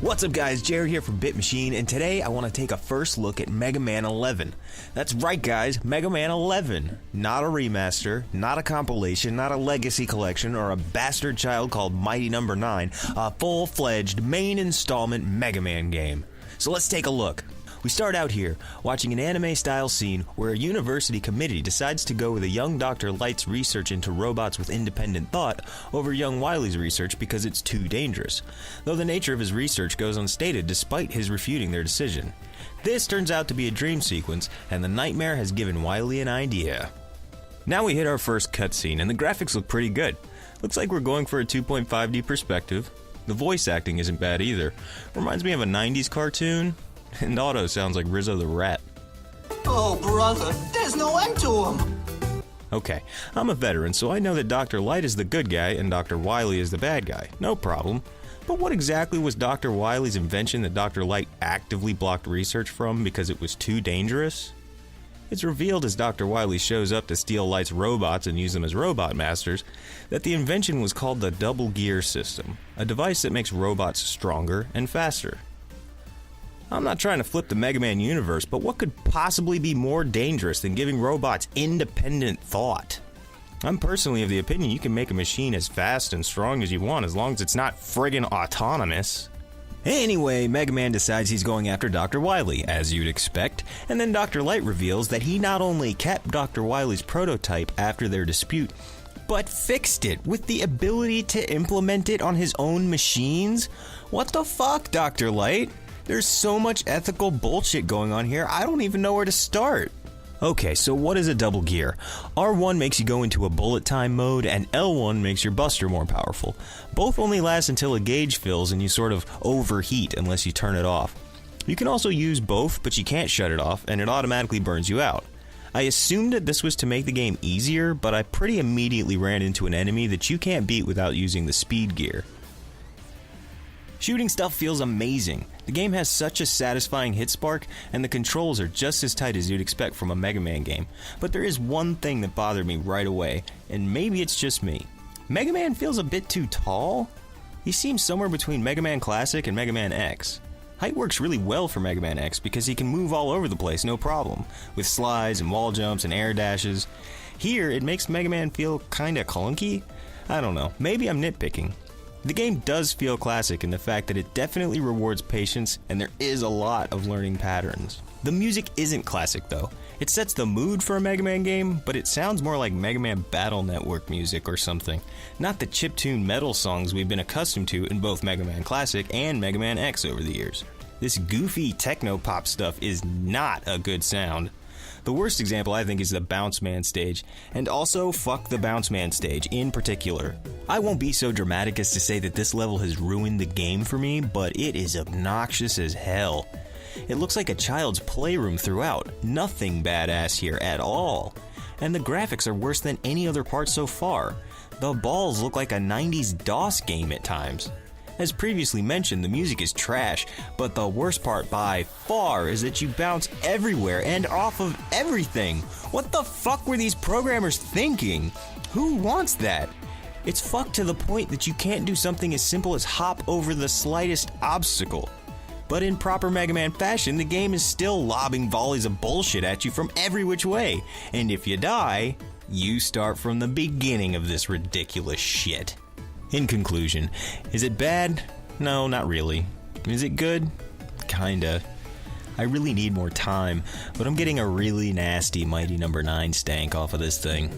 What's up guys, Jared here from BITmachine, and today I want to take a first look at Mega Man 11. That's right guys, Mega Man 11. Not a remaster, not a compilation, not a legacy collection, or a bastard child called Mighty Number 9, a full-fledged main installment Mega Man game. So let's take a look. We start out here, watching an anime-style scene where a university committee decides to go with a young Dr. Light's research into robots with independent thought over young Wily's research because it's too dangerous, though the nature of his research goes unstated despite his refuting their decision. This turns out to be a dream sequence, and the nightmare has given Wily an idea. Now we hit our first cutscene, and the graphics look pretty good. Looks like we're going for a 2.5D perspective. The voice acting isn't bad either. Reminds me of a 90s cartoon. And Otto sounds like Rizzo the Rat. Oh, brother, there's no end to him. Okay, I'm a veteran, so I know that Dr. Light is the good guy and Dr. Wily is the bad guy. No problem. But what exactly was Dr. Wily's invention that Dr. Light actively blocked research from because it was too dangerous? It's revealed as Dr. Wily shows up to steal Light's robots and use them as robot masters that the invention was called the Double Gear System, a device that makes robots stronger and faster. I'm not trying to flip the Mega Man universe, but what could possibly be more dangerous than giving robots independent thought? I'm personally of the opinion you can make a machine as fast and strong as you want as long as it's not friggin' autonomous. Anyway, Mega Man decides he's going after Dr. Wily, as you'd expect, and then Dr. Light reveals that he not only kept Dr. Wily's prototype after their dispute, but fixed it with the ability to implement it on his own machines? What the fuck, Dr. Light? There's so much ethical bullshit going on here, I don't even know where to start. Okay, so what is a double gear? R1 makes you go into a bullet time mode, and L1 makes your buster more powerful. Both only last until a gauge fills and you sort of overheat unless you turn it off. You can also use both, but you can't shut it off, and it automatically burns you out. I assumed that this was to make the game easier, but I pretty immediately ran into an enemy that you can't beat without using the speed gear. Shooting stuff feels amazing. The game has such a satisfying hit spark, and the controls are just as tight as you'd expect from a Mega Man game. But there is one thing that bothered me right away, and maybe it's just me. Mega Man feels a bit too tall. He seems somewhere between Mega Man Classic and Mega Man X. Height works really well for Mega Man X because he can move all over the place no problem, with slides and wall jumps and air dashes. Here, it makes Mega Man feel kinda clunky. I don't know, maybe I'm nitpicking. The game does feel classic in the fact that it definitely rewards patience and there is a lot of learning patterns. The music isn't classic though. It sets the mood for a Mega Man game, but it sounds more like Mega Man Battle Network music or something, not the chiptune metal songs we've been accustomed to in both Mega Man Classic and Mega Man X over the years. This goofy techno-pop stuff is not a good sound. The worst example I think is the Bounce Man stage, and also fuck the Bounce Man stage in particular. I won't be so dramatic as to say that this level has ruined the game for me, but it is obnoxious as hell. It looks like a child's playroom throughout, nothing badass here at all. And the graphics are worse than any other part so far. The balls look like a 90s DOS game at times. As previously mentioned, the music is trash, but the worst part by far is that you bounce everywhere and off of everything. What the fuck were these programmers thinking? Who wants that? It's fucked to the point that you can't do something as simple as hop over the slightest obstacle. But in proper Mega Man fashion, the game is still lobbing volleys of bullshit at you from every which way. And if you die, you start from the beginning of this ridiculous shit. In conclusion, is it bad? No, not really. Is it good? Kinda. I really need more time, but I'm getting a really nasty Mighty Number 9 stank off of this thing.